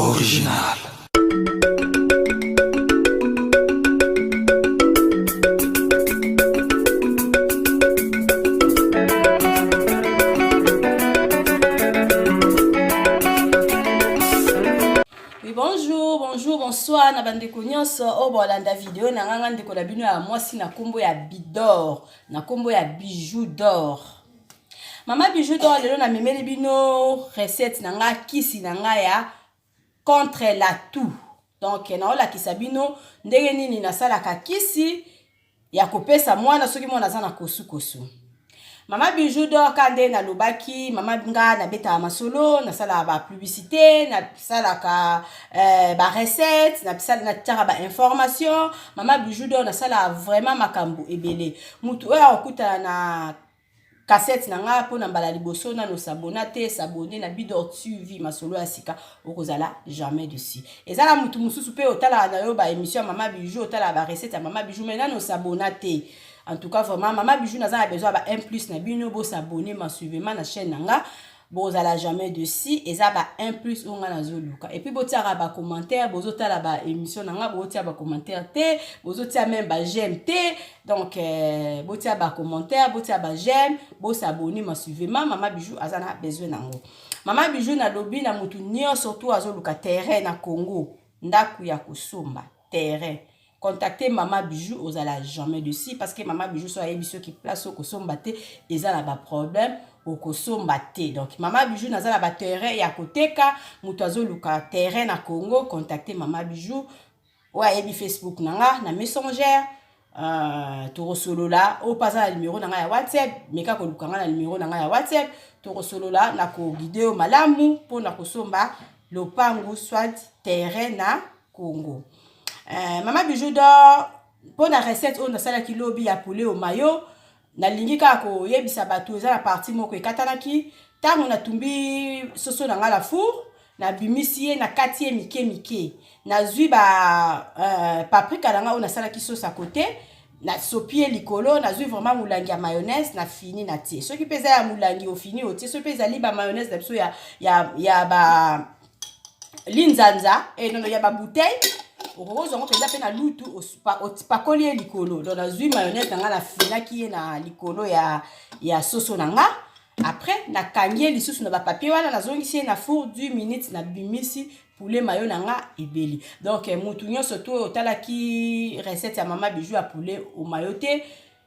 Original. Oui, bonjour, bonsoir, na bande konyoso o bolanda vidéo na nganga ndeko na bino ya mwasi na kombo ya Bidor, na kombo ya Bijou d'or. Mama Bijou d'or lelo na memeli bino recette na nga kisi na nga ya contre la toux. Donc na ola kisabino ndenge nini na sala ka kisi ya kopesa mwana soki mwana za na kosu. Mama Bijou d'or kande na lobaki mama nga na beta masolo na sala ba publicité na sala ka ba recette na sala na tara ba information. Mama Bijou d'or na sala vraiment makambu ebele mutu oya okuta na cassette na nga po na mbala liboso na no sabonate sabonné na Bidor TV masolo ya sika okozala jamais dessus. Ezala mutu mususu pe otala na yo ba émission Mama Bijou otala ba recette ya Mama Bijou mais na no sabonate. En tout cas vraiment Mama Bijou na za besoin ba 1+ na bino bo s'abonner mensuellement na chaîne nanga bozala jamais dessus eza ba 1+ onga na zoluka et puis botiara ba commentaire bozotala ba émission nanga botia ba commentaire te bozotia même ba j'aime te donc botia ba commentaire botia ba j'aime bo s'abonner mensuellement Mama Bijou azana besoin nango. Mama Bijou na lobi na mutu nyo surtout azoluka terrain na Congo ndaku ya kosomba terrain. Contactez Mama Bijou ozala jamais dessus parce que Mama Bijou so ayebiso ki place au kosomba te ezala ba problème au kosomba te. Donc Mama Bijou nazala ba terrain ya koteka mutu azoluka terrain na Congo contactez Mama Bijou ou ayebi Facebook nanga na Messenger toro solo la o pasa na numéro nanga ya WhatsApp meka ko lukanga na numéro nanga ya WhatsApp toro solo la na ko video malamu po na kosomba lopangu soit terrain na Congo. Mama Bijou d'or pour la recette on a sala kilobi ya poulet au mayo na lingi ka ko yebisa bato za la partie moko ekatanaki tango na tumbi soso na ngala four na bimisie na katie mike na zui ba paprika na nga on a sala ki sauce à côté na sopie likolo na zui vraiment mulangi ya mayonnaise na fini na tie soki peza ya mulangi au fini au tie so peza li ba mayonnaise na biso ya ba linzanza et non ya ba bouteille Rose on peut na lutu pakoli likolo dans la zui mayonnaise nga la fina qui est na likolo ya soso nanga après na kangie lisusu na ba papier wana na zongisi na four 10 minutes na bimisi poulet mayo nanga ebeli donc mutu nyonso to otala ki recette ya Mama Bijou ya poulet au mayo te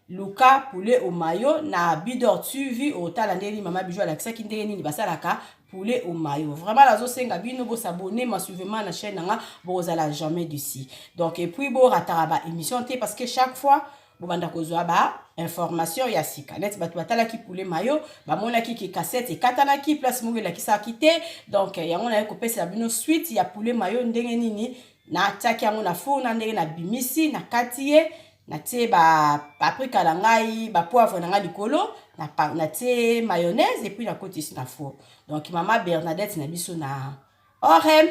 luka poulet au mayo na Bidor TV otala ndeli Mama Bijou ala kisaki ndenge nini basalaka poulet au mayo. Vraiment la senga bino bo s'abonner mensuellement na chaîne nanga bozala jamais dessus. Donc et puis bo rataraba émission te parce que chaque fois bo banda kozwa ba information ya sika. Net batu batala ki poulet mayo ba mona ki cassette et katana ki place mo la ki sa kité. Donc yango na ko pesa bino suite ya poulet mayo ndenge nini na ataki yango na four na ndenge na bimisi na katie na tie ba paprika la ngai ba poivre na ngai likolo na tie mayonnaise et puis na côté ici na four. Donc Mama Bernadette na biso na Orem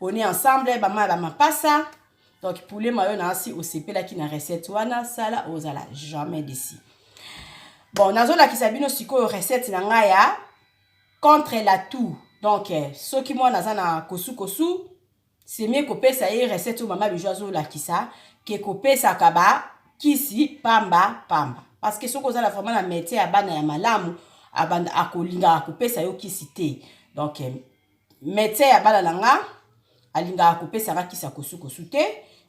on est ensemble ba ma passa donc poulet mayo na asi osepela ki na recette wana sala ozala jamais d'ici. Bon nazo la kisabino siko recette na nga ya contre la toux. Donc soki mo naza na kosu c'est mieux ko pesa e recette o Mama Bijou azo la kisa ke ko pesa kaba kisi pamba parce que soko zala vraiment na métier ya bana ya malamu abanda akolinga akopesa yo kisi te. Donc métier ya bana langa alinga akopesa ka kisa kosu te.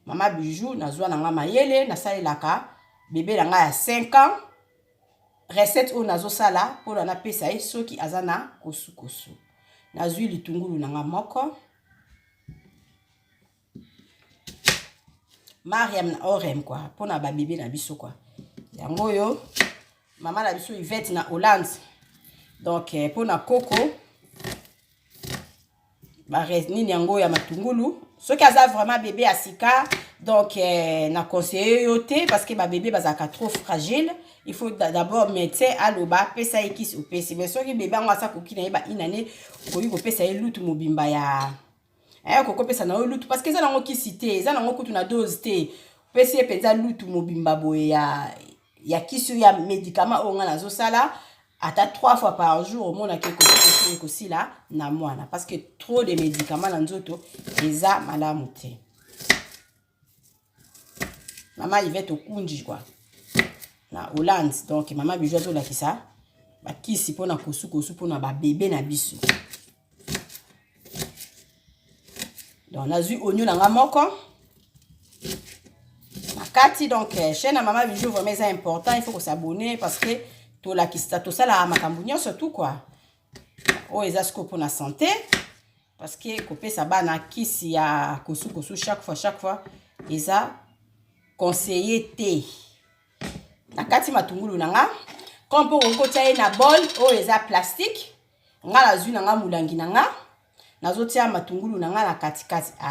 Mama Bijou nazwa nanga mayele na salelaka bébé langa ya 5 ans recette o nazo sala pour na pesa ye soki azana kosu nazwi litungulu nanga moko Mariam na Orem quoi pour na ba bébé na biso quoi yango yo mama na biso Yvette na Hollande donc pour na coco ba resni yango ya matungulu soki aza vraiment bébé asika donc na conseiller yo te parce que ba bébé bazaka trop fragile il faut d'abord mettre à loba pesa ekisi opesi mais soki bébé ngo asa koki na ba inane koyi ko pesa lutu mobimba ya koko pesa na lutu parce que ça nango kisi te ça nango kutu na dose te pesa penza lutu mobimba boye ya kisi ya médicament onga nazo sala ata 3 fois par jour omona ke kosi là na mwana parce que trop de médicaments na nzoto eza malamu te. Mama Yvette Okunji quoi na Hollande. Donc mama Bijou azo lakisa ba kisi pona kosu pona ba bébé na biso. Donc na zui oignon na nga moko na kati. Donc chaîne à mama Bijou vraiment c'est important, il faut que s'abonner parce que to lakisa to sala makambo nyonso tout quoi. O eza sko pona santé parce que kopesa bana kisi ya kosu chaque fois eza conseiller te. Na kati matungulu nanga comme pour kotia na bol o eza plastique nga la zui nanga mulangi nanga nazotia matungulu nanga na kati a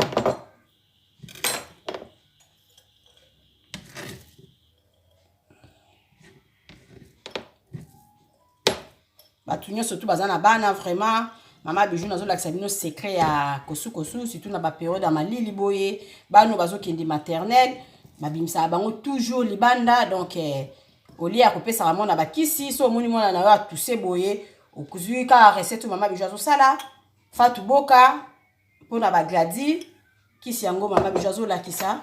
batunyo surtout bazana bana vraiment mama Bijou nazo lakisa bino secret ya kosu surtout na ba période ya malili boye bano bazo kende maternelle babimisa bango toujours libanda. Donc olia kopesa ramon na bakisi so moni mona na wa touser boye okuzui ka recette mama Bijou azo sala Fatou Boka pona ba gladi kisi yango mama Bijou azo lakisa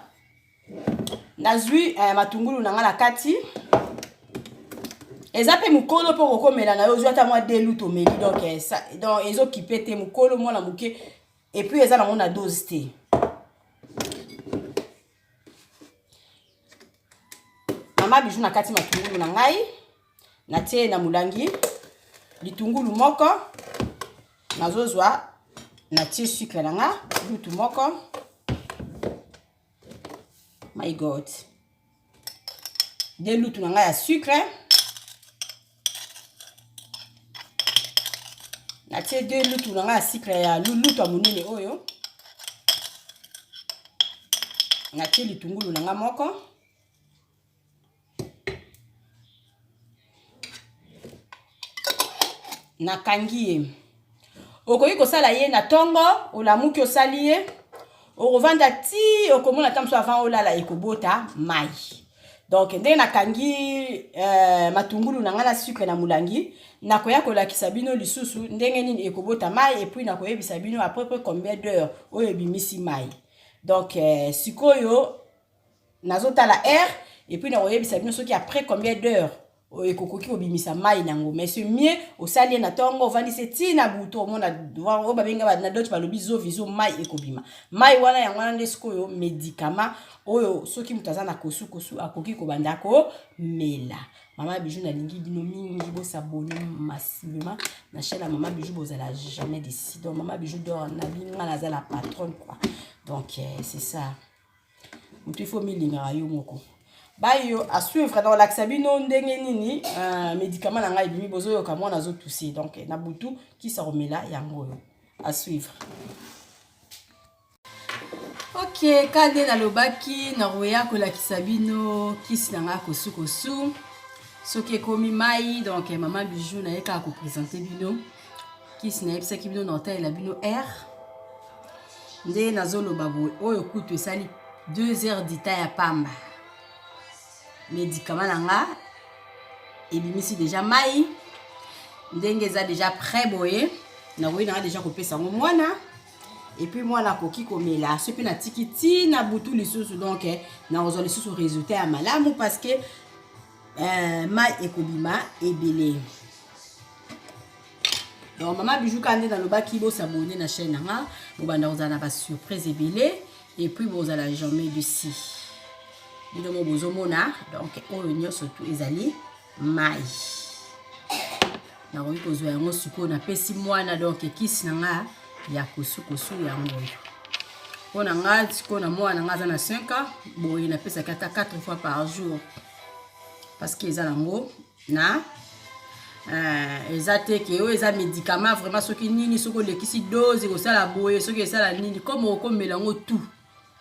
nazui matungulu nanga na kati eza pe mukolo po kokomela na yo zwa ta mwa delu to meli. Donc ça donc ezo kipete mukolo mona muke et puis eza na mona dose te. Mama Bijou na kati matungulu na ngai na tie na mulangi litungulu moko nazozwa na tie sucre na nga lutu moko. My God, de lutu na nga ya sucre na tie de lutu na nga ya sucre ya lutu amunene oyo na tie litungulu na nga moko na kangie. Okoki kosala ye na tongo olamuki osali ye okovanda ti okomona tamso avant olala ekobota mai. Donc ndenge na kangi matungulu na nga na sucre na mulangi nakoya kolakisa bino lisusu ndenge nini ekobota mai et puis nakoyebisa bino à peu près combien d'heures oyo ebimisi mai. Donc sikoyo nazotala air et puis nakoyebisa bino soki après combien d'heures ekokoki obimisa mai nango. Mais c'est mieux osali na tongo ovandise ti na buto mona o babenga na d'autres balobi zo viso mai ekobima. Mai wana yango wana nde sikoyo médicament oyo soki mutaza na kosu akoki kobanda ko mela. Mama Bijou na lingi bino mingi bo s'abonner massivement na chaîne Mama Bijou bozala jamais déçu. Donc Mama Bijou dort na binga na la patronne quoi. Donc c'est ça. Il faut milinga yo moko. Bayo à suivre dans l'axabino ndenge nini médicament na ngai bimi bozo yo kamwa nazo tousser. Donc na butu qui sa remela yango yo à suivre. Ok, kande na lobaki na roya ko lakisa bino kisi na nga kosu soki ekomi mai. Donc Mama Bijou na yeka ko présenter bino kisi na yebisa ki bino na hôtel la bino air nde nazo lobabo oyo kutu esali 2 heures d'ita ya pamba. Médicament nanga ebimisi déjà mai ndenge za déjà prêt boye na boye na déjà kopesa ngo mwana et puis mwana koki komela so pe na tikiti na butu lisusu. Donc na ozo lisusu résultat ya malamu parce que mai ekobima ebele. Donc Mama Bijou kande na lobaki bo s'abonner na chaîne nanga bobanda ozana ba surprise ebele et puis bozala jamais d'ici. Bino bozomona donc oyo nyonso tout ezali mai na ko kozwa yango siko na pesi mwana. Donc kisi na nga ya kosu yango pona nga siko na mwana nga za na 5 ans boye na pesa kata 4 fois par jour parce que eza nango na eza te ke oyo eza médicament vraiment soki nini soko lekisi dose ko sala boye soki esala nini comme okomela ngo tout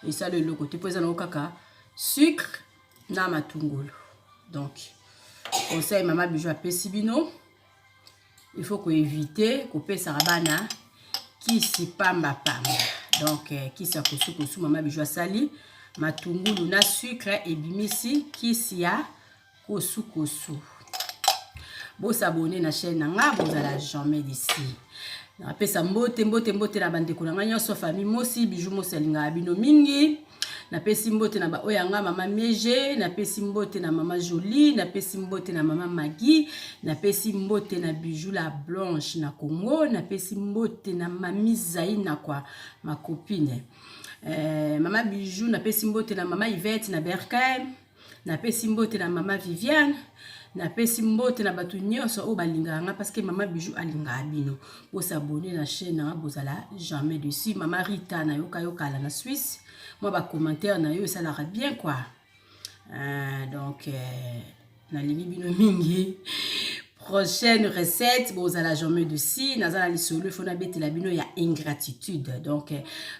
esala le côté po eza nango kaka sucre na matungulu. Donc conseil Mama Bijou apesi bino il faut ko éviter ko pesa bana kisi pamba. Donc kisi ya kosu Mama Bijou asali matungulu na sucre ebimisi kisi ya kosu. Bo s'abonner na chaîne nanga bozala jamais d'ici. Na pesa mbote na bandeko na nga so famille mosi bijou mosi alinga bino mingi. Na pesi mbote na ba oyanga mama Miege, na pesi mbote na mama Jolie, na pesi mbote na mama Maggie, na pesi mbote na bijou la Blanche na Congo, na pesi mbote na mami Zaina kwa ma copine. Mama bijou na pesi mbote na mama Yvette na Berkay, na pesi mbote na mama Viviane, na pesi mbote na batu nyonso o balinga nga parce que mama bijou alinga bino. Bo s'abonner na chaîne na bozala jamais dessus. Mama Rita na yoka na Suisse. Moi ba commentaire na yo ça l'aura bien quoi. Donc na lingi bino mingi. Prochaine recette bozala jamais dessus. Nazala lisolo fona bete la bino ya ingratitude. Donc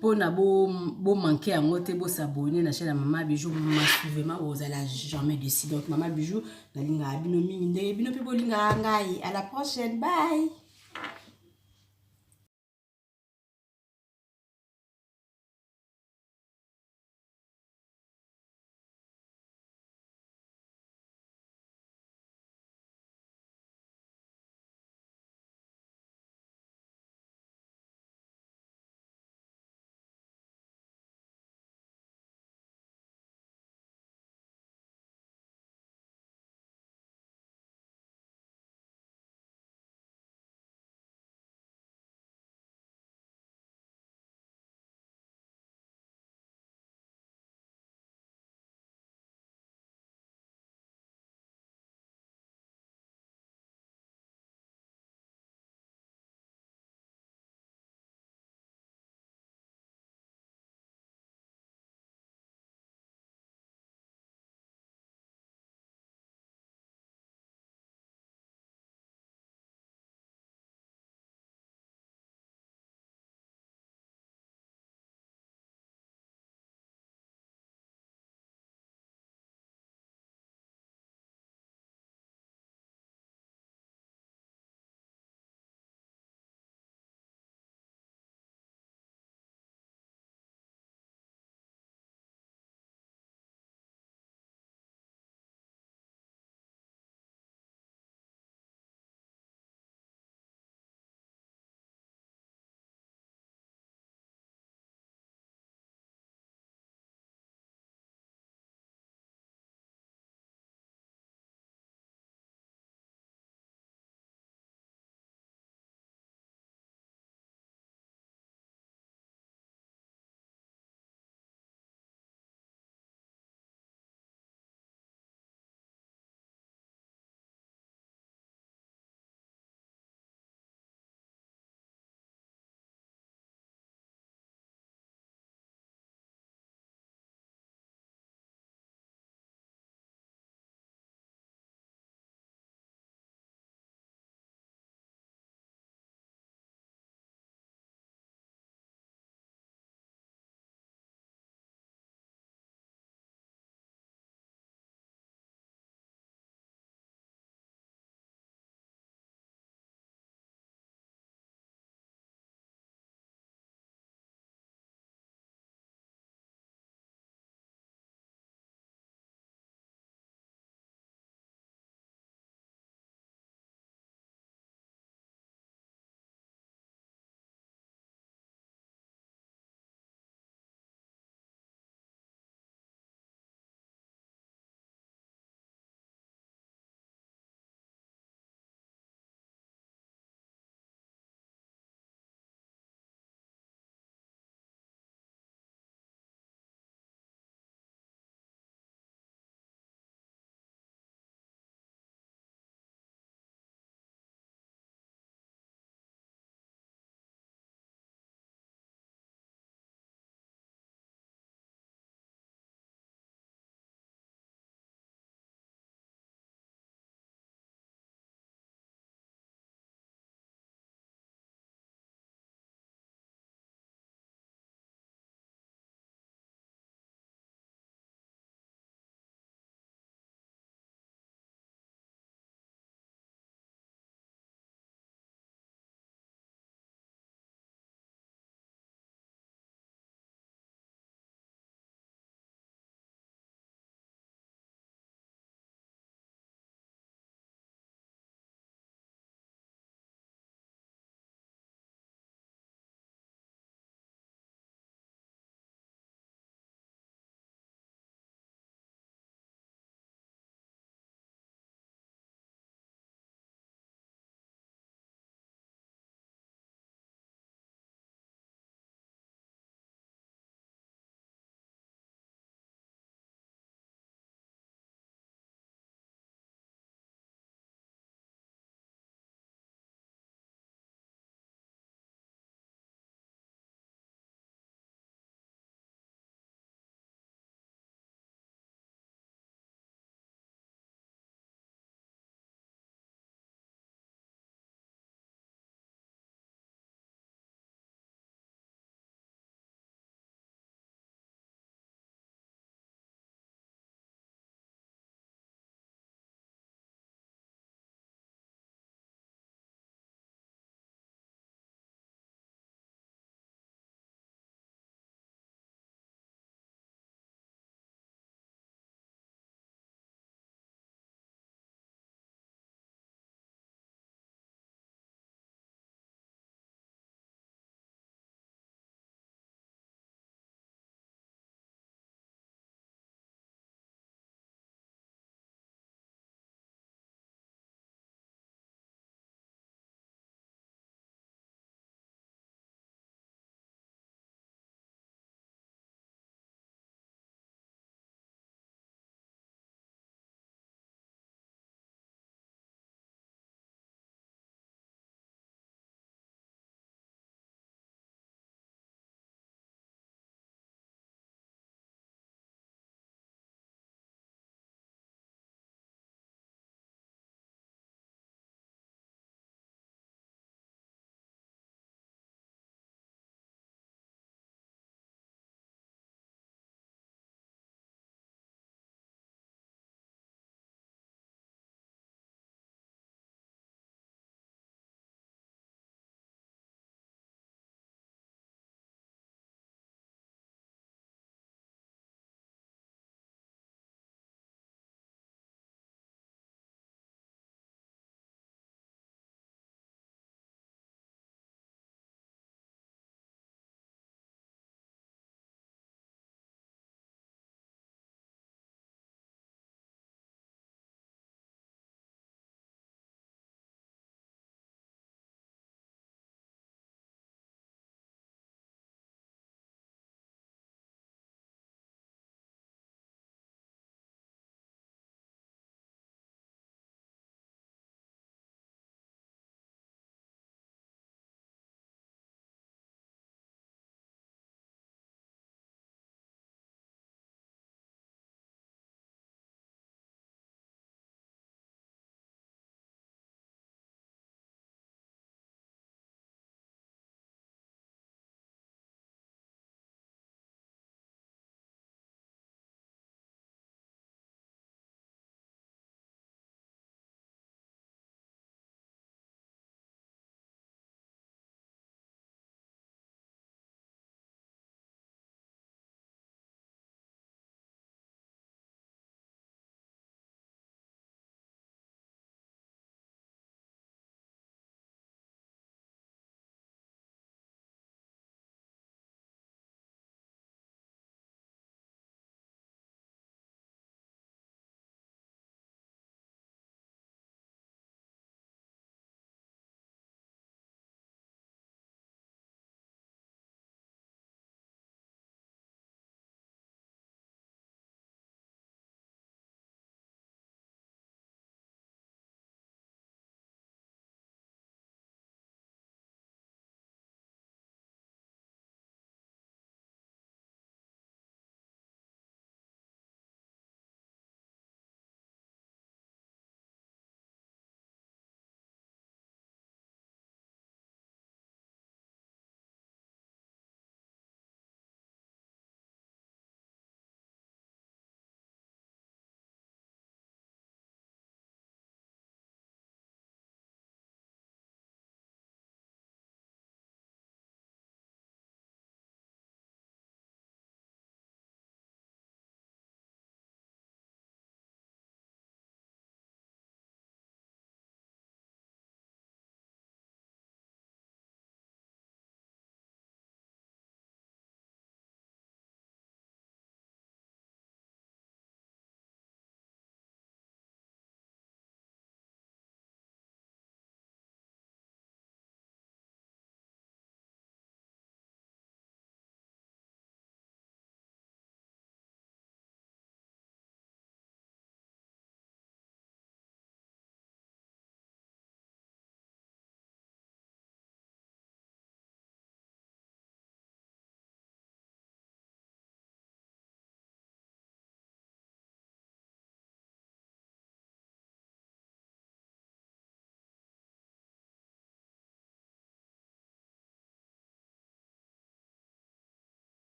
pour na bo manquer en moté bo s'abonner na chaîne na mama bijou massivement bozala jamais dessus. Donc mama bijou na linga bino mingi ndenge bino pe bolinga ngai. À la prochaine, bye.